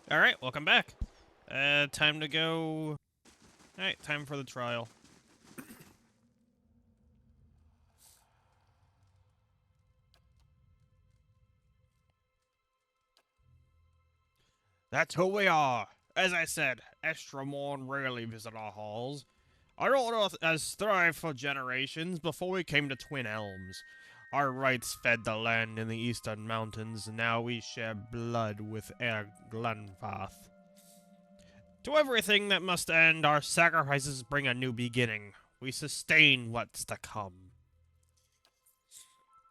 Alright, welcome back. Time to go... Alright, time for the trial. That's who we are. As I said, Estromorn rarely visit our halls. Our old Earth has thrived for generations before we came to Twin Elms. Our rights fed the land in the eastern mountains, and now we share blood with Air Glenfath. To everything that must end, our sacrifices bring a new beginning. We sustain what's to come.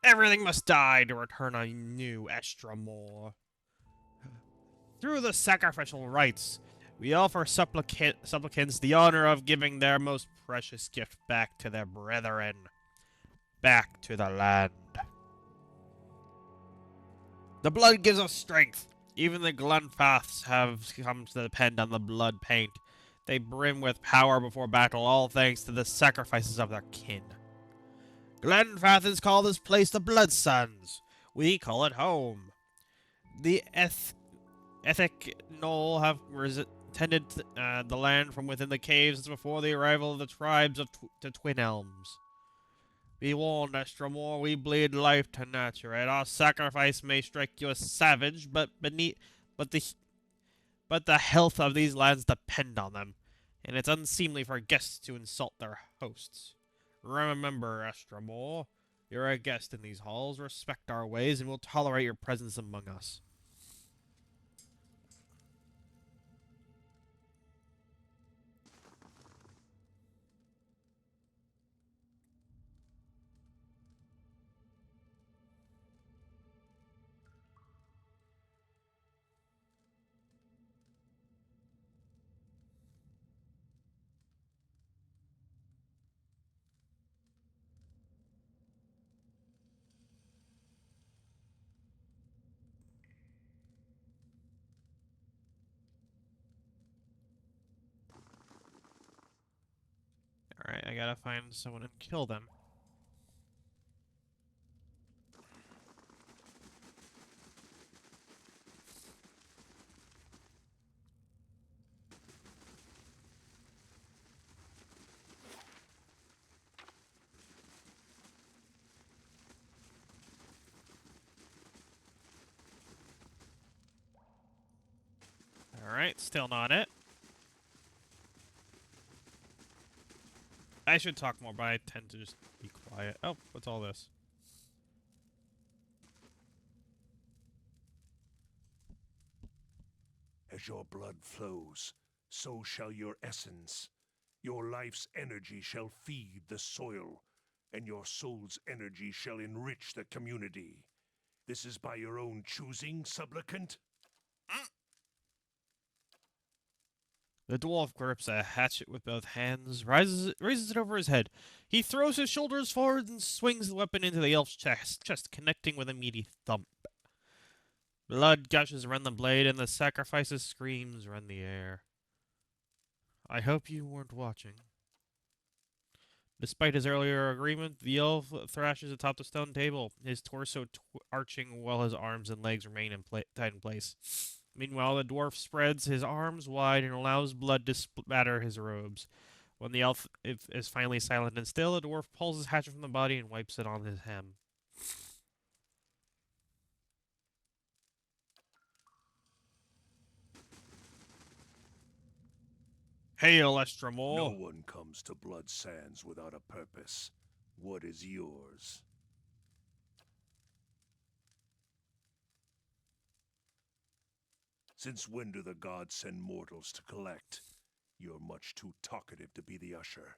Everything must die to return a new Estromor. Through the sacrificial rites, we offer supplicants the honor of giving their most precious gift back to their brethren, back to the land. The blood gives us strength. Even the Glenfaths have come to depend on the blood paint. They brim with power before battle, all thanks to the sacrifices of their kin. Glenfath has called this place the Blood Suns. We call it home. The Ethic Knoll have tended the land from within the caves since before the arrival of the tribes of to Twin Elms. Be warned, Estromor, we bleed life to nurture it. Our sacrifice may strike you as savage, but but the health of these lands depend on them, and it's unseemly for guests to insult their hosts. Remember, Estromor, you're a guest in these halls. Respect our ways, and we'll tolerate your presence among us. Alright, I gotta find someone and kill them. Alright, still not it. I should talk more, but I tend to just be quiet. Oh, what's all this? As your blood flows, so shall your essence. Your life's energy shall feed the soil, and your soul's energy shall enrich the community. This is by your own choosing, supplicant? The dwarf grips a hatchet with both hands, raises it over his head. He throws his shoulders forward and swings the weapon into the elf's chest, connecting with a meaty thump. Blood gushes around the blade, and the sacrifice's screams rend the air. I hope you weren't watching. Despite his earlier agreement, the elf thrashes atop the stone table, his torso arching while his arms and legs remain tight in place. Meanwhile, the dwarf spreads his arms wide and allows blood to spatter his robes. When the elf is finally silent and still, the dwarf pulls his hatchet from the body and wipes it on his hem. Hail, Estromor! No one comes to Blood Sands without a purpose. What is yours? Since when do the gods send mortals to collect? You're much too talkative to be the usher.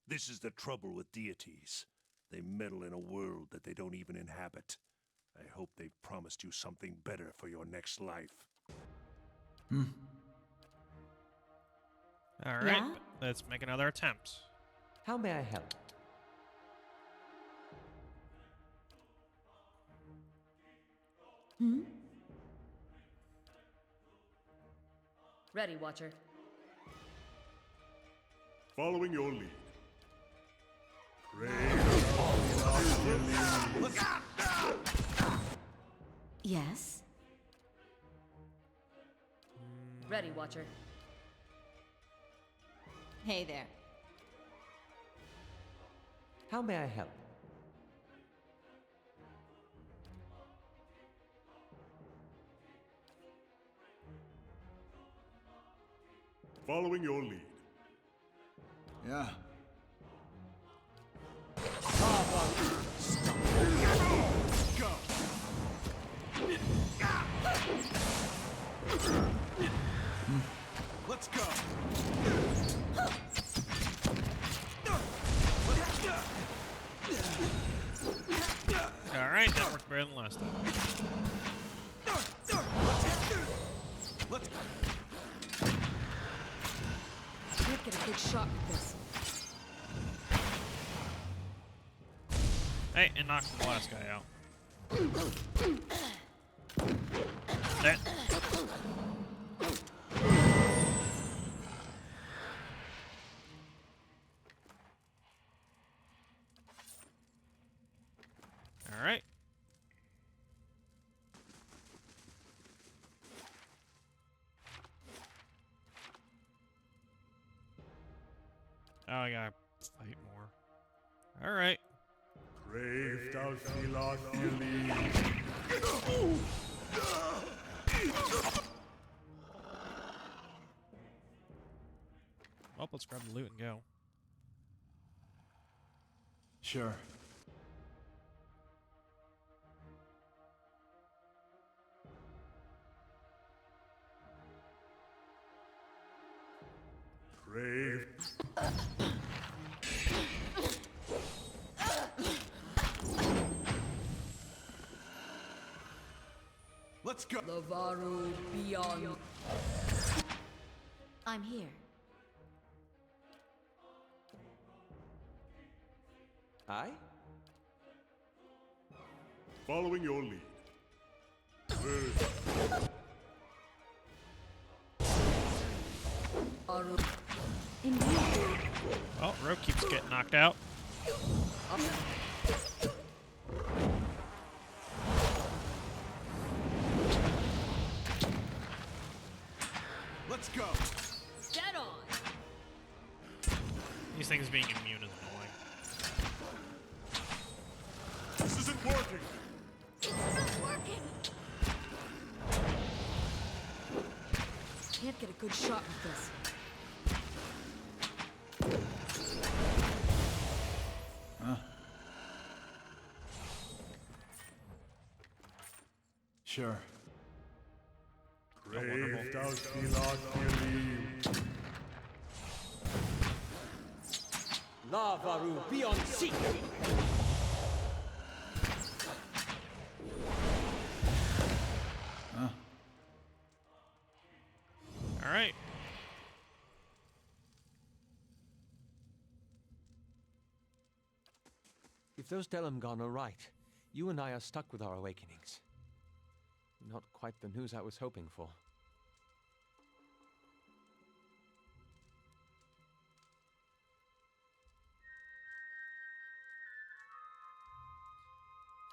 This is the trouble with deities. They meddle in a world that they don't even inhabit. I hope they've promised you something better for your next life. Alright, Yeah? let's make another attempt. How may I help? Hmm? Ready, Watcher. Following your lead. Yes? Ready, Watcher. Hey there. How may I help? Following your lead. Yeah. Go! Let's go! Alright, that worked better than last time. Let's Can't get a good shot with this. Hey, and knocked the last guy out. That. Alright. Oh, I gotta fight more. Alright. brave thou she lost your lead. Well, let's grab the loot and go. Sure. Brave. Let's go. Lavaru beyond. I'm here. I? Following your lead. Aru. Indeed. Oh, Rogue keeps getting knocked out. Let's go. Dead on. These things being immune is annoying. This isn't working. It's not working. Can't get a good shot with this. Sure. Brave thou she lost your lead. Lavaru beyond sea! Alright. If those Delamgon are right, you and I are stuck with our awakenings. Not quite the news I was hoping for.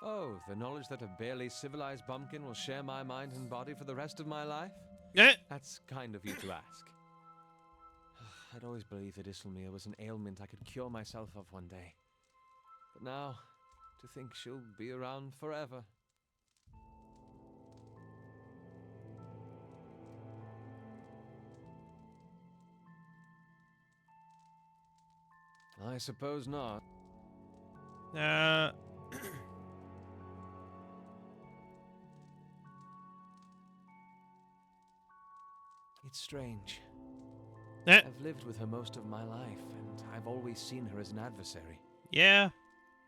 Oh, the knowledge that a barely civilized bumpkin will share my mind and body for the rest of my life? Eh. That's kind of you to ask. I'd always believed that Isilmir was an ailment I could cure myself of one day. But now, to think she'll be around forever. I suppose not. It's strange. Eh. I've lived with her most of my life, and I've always seen her as an adversary. Yeah.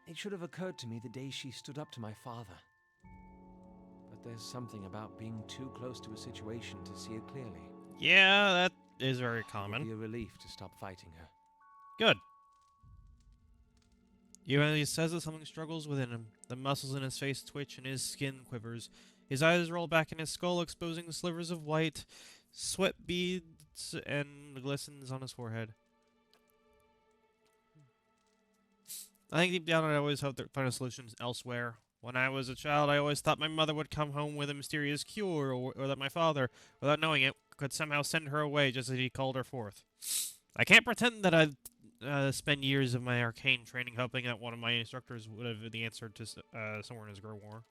It should have occurred to me the day she stood up to my father. But there's something about being too close to a situation to see it clearly. Yeah, that is very It'd common. be a relief to stop fighting her. Good. Even as he says that something struggles within him. The muscles in his face twitch and his skin quivers. His eyes roll back in his skull, exposing slivers of white. Sweat beads and glistens on his forehead. I think deep down I always hoped to find a solution elsewhere. When I was a child, I always thought my mother would come home with a mysterious cure, or that my father, without knowing it, could somehow send her away just as he called her forth. I can't pretend that I'd spend years of my arcane training hoping that one of my instructors would have the answer to Soren's Grimoire.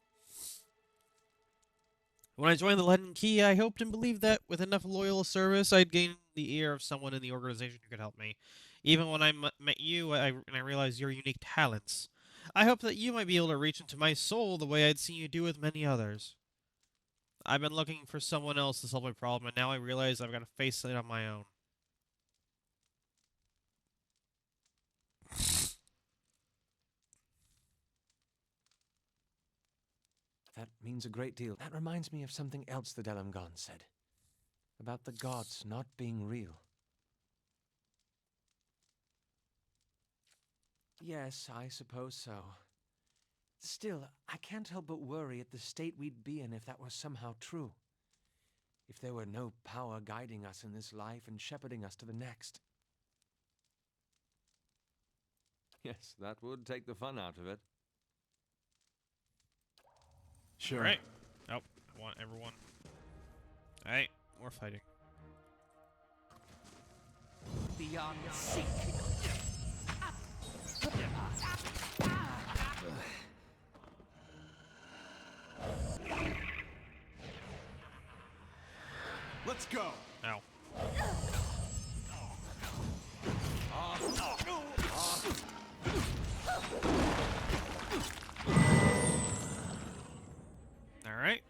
When I joined the Leaden Key, I hoped and believed that with enough loyal service, I'd gain the ear of someone in the organization who could help me. Even when I met you, and I realized your unique talents, I hoped that you might be able to reach into my soul the way I'd seen you do with many others. I've been looking for someone else to solve my problem, and now I realize I've got to face it on my own. That means a great deal. That reminds me of something else the Delamgon said. About the gods not being real. Yes, I suppose so. Still, I can't help but worry at the state we'd be in if that was somehow true. If there were no power guiding us in this life and shepherding us to the next. Yes, that would take the fun out of it. Sure. Alright. Oh, I want everyone. Alright, we're fighting. Beyond seek. Let's go. Ow. Alright.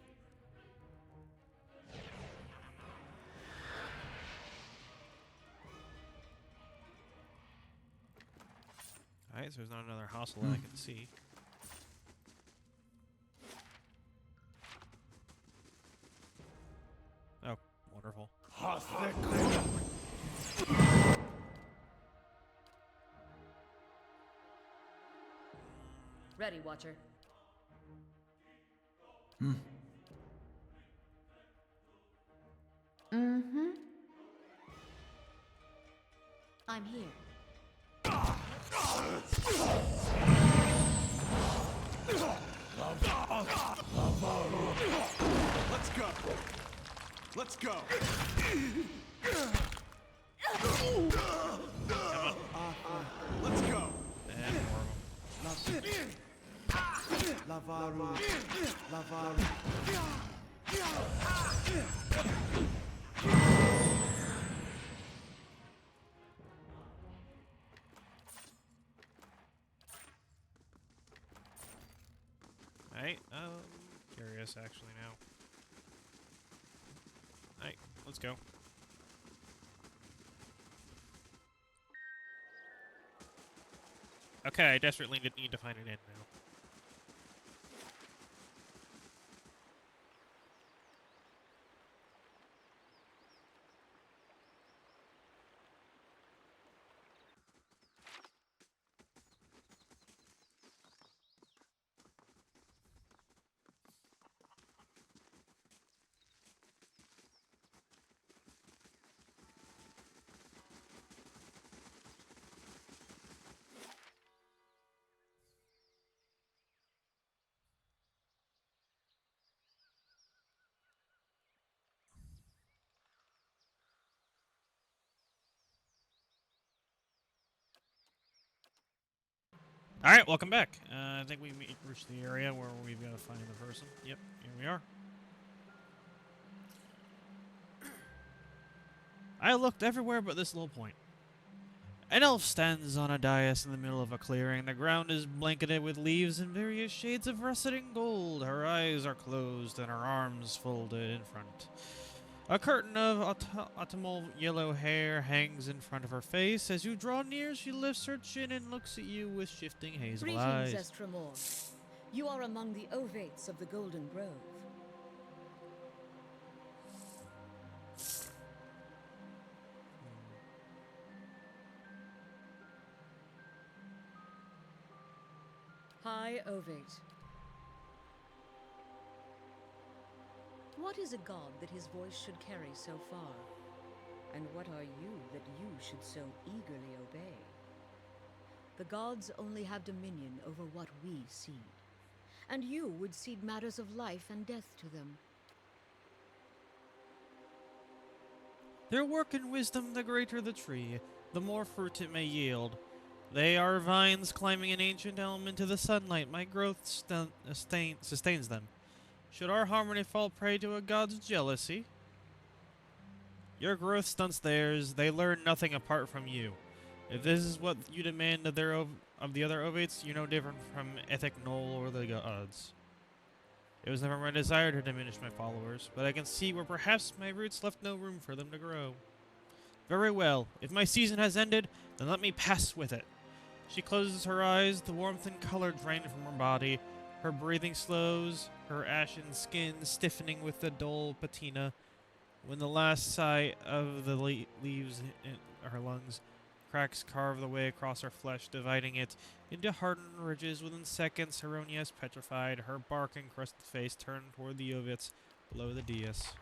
Alright, so there's not another hostile that I can see. Oh, wonderful. Ready, Watcher. Mm-hmm. I'm here. Let's go. Let's go. Let's go. And more of them. Lavaru. Lavaru. Alright, curious actually now. Alright, let's go. Okay, I desperately need to find an end now. Alright, welcome back. I think we reached the area where we've got to find the person. Yep, here we are. I looked everywhere but this little point. An elf stands on a dais in the middle of a clearing. The ground is blanketed with leaves in various shades of russet and gold. Her eyes are closed and her arms folded in front. A curtain of autumnal yellow hair hangs in front of her face. As you draw near, she lifts her chin and looks at you with shifting hazel Greetings, eyes. Estremor. You are among the Ovates of the Golden Grove. High Ovate. What is a god that his voice should carry so far? And what are you that you should so eagerly obey? The gods only have dominion over what we seed, and you would cede matters of life and death to them. Their work and wisdom, the greater the tree, the more fruit it may yield. They are vines climbing an ancient elm into the sunlight. My growth sustains them. Should our harmony fall prey to a god's jealousy? Your growth stunts theirs. They learn nothing apart from you. If this is what you demand of the other Ovates, you're no different from Ethnic Knoll or the gods. It was never my desire to diminish my followers, but I can see where perhaps my roots left no room for them to grow. Very well. If my season has ended, then let me pass with it. She closes her eyes, the warmth and color drain from her body. Her breathing slows, her ashen skin stiffening with the dull patina. When the last sigh of the leaves in her lungs, cracks carve the way across her flesh, dividing it into hardened ridges. Within seconds, Heronia is petrified, her bark encrusted face turned toward the Ovits below the dais.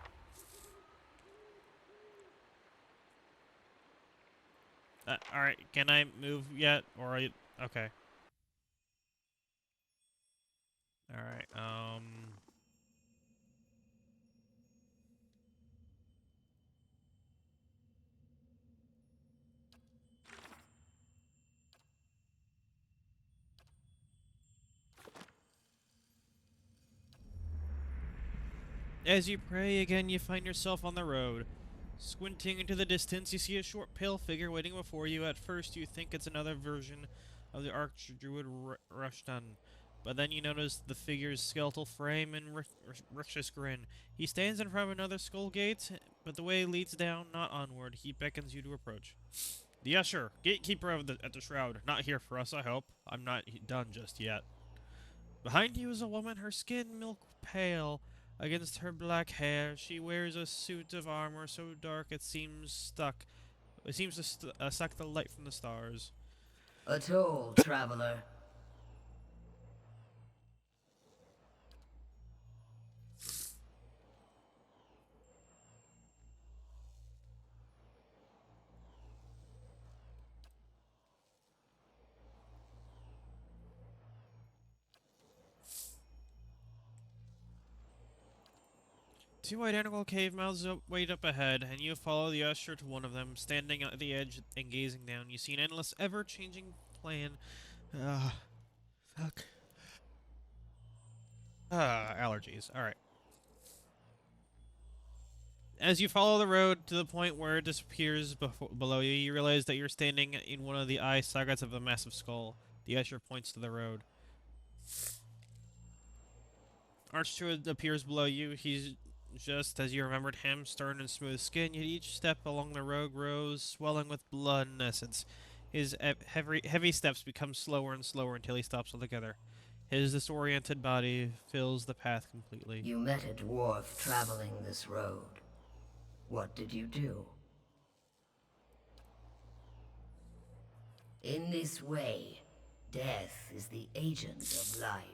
Alright, can I move yet? Or are you... Okay. Alright, As you pray again, you find yourself on the road. Squinting into the distance, you see a short, pale figure waiting before you. At first, you think it's another version of the Archdruid Rushton, but then you notice the figure's skeletal frame and rictus grin. He stands in front of another skull gate, but the way leads down, not onward. He beckons you to approach. The Usher, gatekeeper at the shroud. Not here for us, I hope. I'm not done just yet. Behind you is a woman, her skin milk pale. Against her black hair, she wears a suit of armor so dark it seems to suck the light from the stars. A toll, traveler. Two identical cave mouths wait up ahead, and you follow the Usher to one of them. Standing at the edge and gazing down, you see an endless, ever-changing plan. Fuck. Allergies. Alright. As you follow the road to the point where it disappears below you, you realize that you're standing in one of the eye sockets of a massive skull. The Usher points to the road. Archdruid appears below you. He's just as you remembered him, stern and smooth skin, yet each step along the road grows, swelling with blood and essence. His heavy steps become slower and slower until he stops altogether. His disoriented body fills the path completely. You met a dwarf traveling this road. What did you do? In this way, death is the agent of life.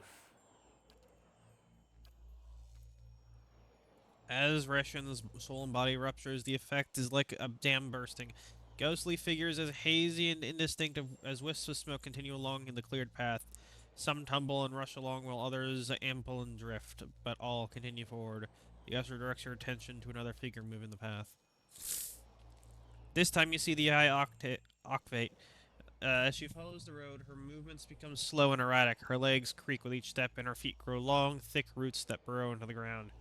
As Reshin's soul and body ruptures, the effect is like a dam bursting. Ghostly figures as hazy and indistinct as wisps of smoke continue along in the cleared path. Some tumble and rush along while others amble and drift, but all continue forward. The Usher directs your attention to another figure moving the path. This time you see the Eye Octavate. As she follows the road, her movements become slow and erratic. Her legs creak with each step, and her feet grow long, thick roots that burrow into the ground.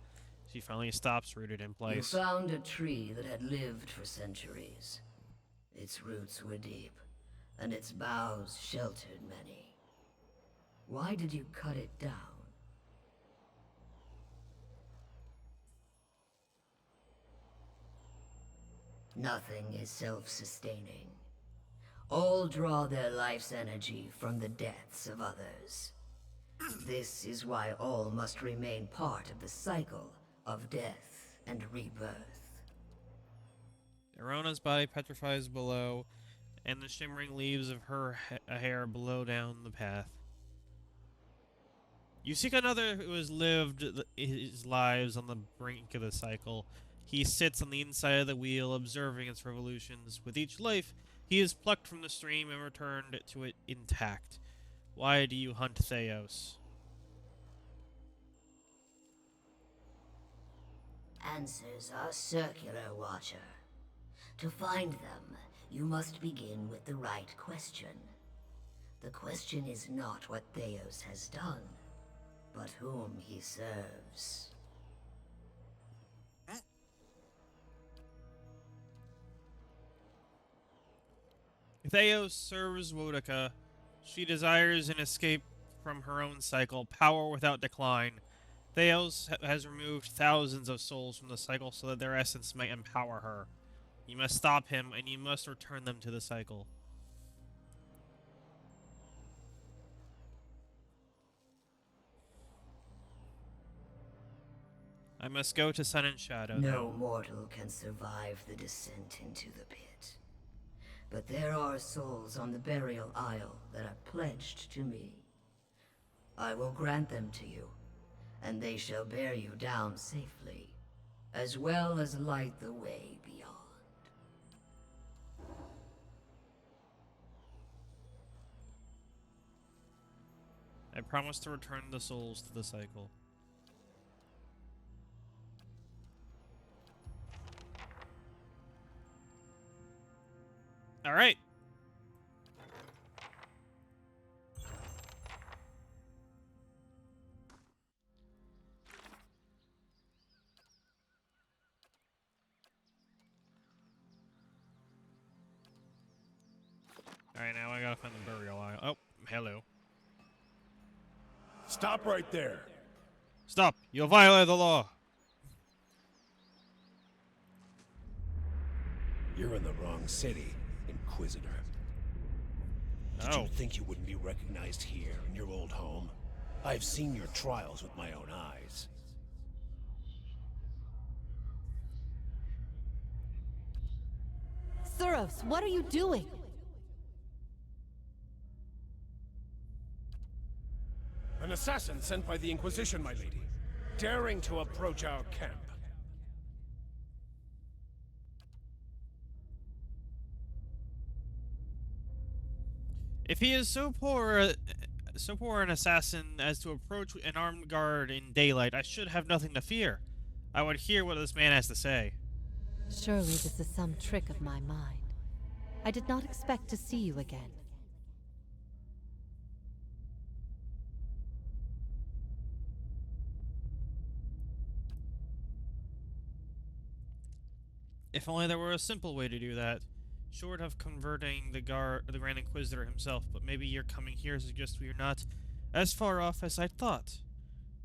She finally stops, rooted in place. You found a tree that had lived for centuries. Its roots were deep, and its boughs sheltered many. Why did you cut it down? Nothing is self-sustaining. All draw their life's energy from the deaths of others. This is why all must remain part of the cycle of death and rebirth. Arona's body petrifies below, and the shimmering leaves of her hair blow down the path. You seek another who has lived his lives on the brink of the cycle. He sits on the inside of the wheel, observing its revolutions. With each life, he is plucked from the stream and returned to it intact. Why do you hunt Theos? Answers are circular, Watcher. To find them, you must begin with the right question. The question is not what Theos has done, but whom he serves. Theos serves Woedica. She desires an escape from her own cycle, power without decline. Theos has removed thousands of souls from the cycle so that their essence might empower her. You must stop him, and you must return them to the cycle. I must go to Sun and Shadow. No mortal can survive the descent into the pit. But there are souls on the Burial Isle that are pledged to me. I will grant them to you, and they shall bear you down safely, as well as light the way beyond. I promise to return the souls to the cycle. All right. All right, now I gotta find the burial isle. Oh, hello. Stop right there. Stop! You'll violate the law. You're in the wrong city, Inquisitor. Did Oh. you think you wouldn't be recognized here in your old home? I've seen your trials with my own eyes. Suros, what are you doing? An assassin sent by the Inquisition, my lady, daring to approach our camp. If he is so poor an assassin as to approach an armed guard in daylight, I should have nothing to fear. I would hear what this man has to say. Surely this is some trick of my mind. I did not expect to see you again. If only there were a simple way to do that. Short of converting the Grand Inquisitor himself, but maybe your coming here suggests we are not as far off as I thought.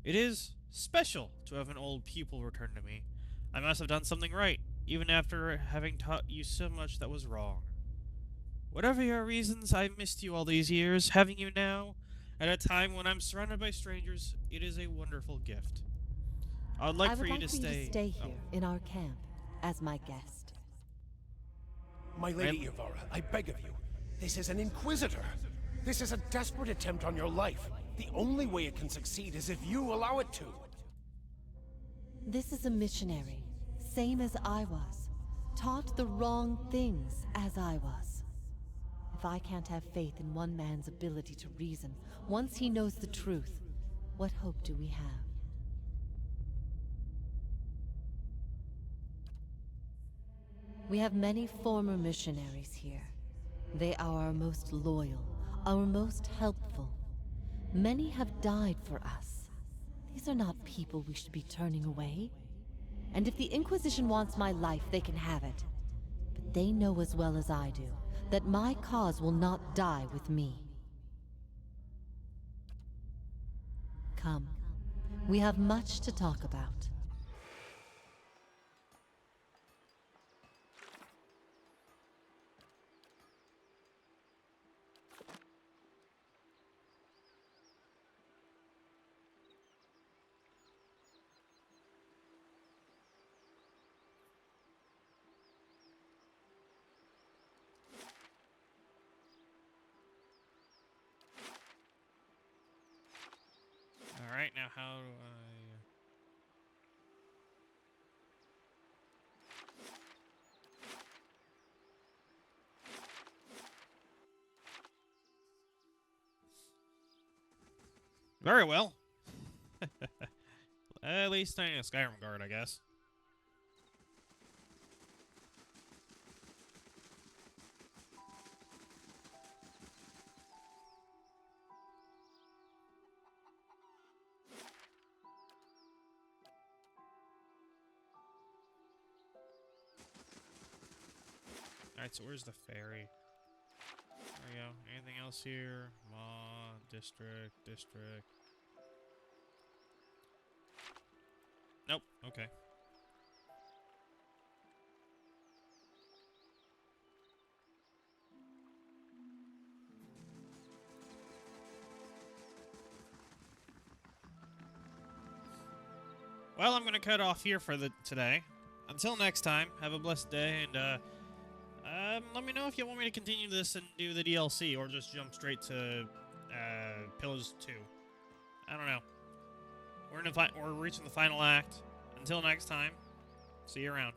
It is special to have an old pupil return to me. I must have done something right, even after having taught you so much that was wrong. Whatever your reasons, I've missed you all these years. Having you now, at a time when I'm surrounded by strangers, it is a wonderful gift. I would like for you to stay here in our camp as my guest. My lady Ivara, I beg of you. This is an Inquisitor. This is a desperate attempt on your life. The only way it can succeed is if you allow it to. This is a missionary, same as I was. Taught the wrong things as I was. If I can't have faith in one man's ability to reason, once he knows the truth, what hope do we have? We have many former missionaries here. They are our most loyal, our most helpful. Many have died for us. These are not people we should be turning away. And if the Inquisition wants my life, they can have it. But they know as well as I do that my cause will not die with me. Come. We have much to talk about. Alright, now how do I... Very well. At least I need a Skyrim guard, I guess. Alright, so where's the ferry? There we go. Anything else here? Maw, district. Nope, okay. Well, I'm gonna cut off here for today. Until next time, have a blessed day, and let me know if you want me to continue this and do the DLC, or just jump straight to Pillars 2. I don't know. We're reaching the final act. Until next time, see you around.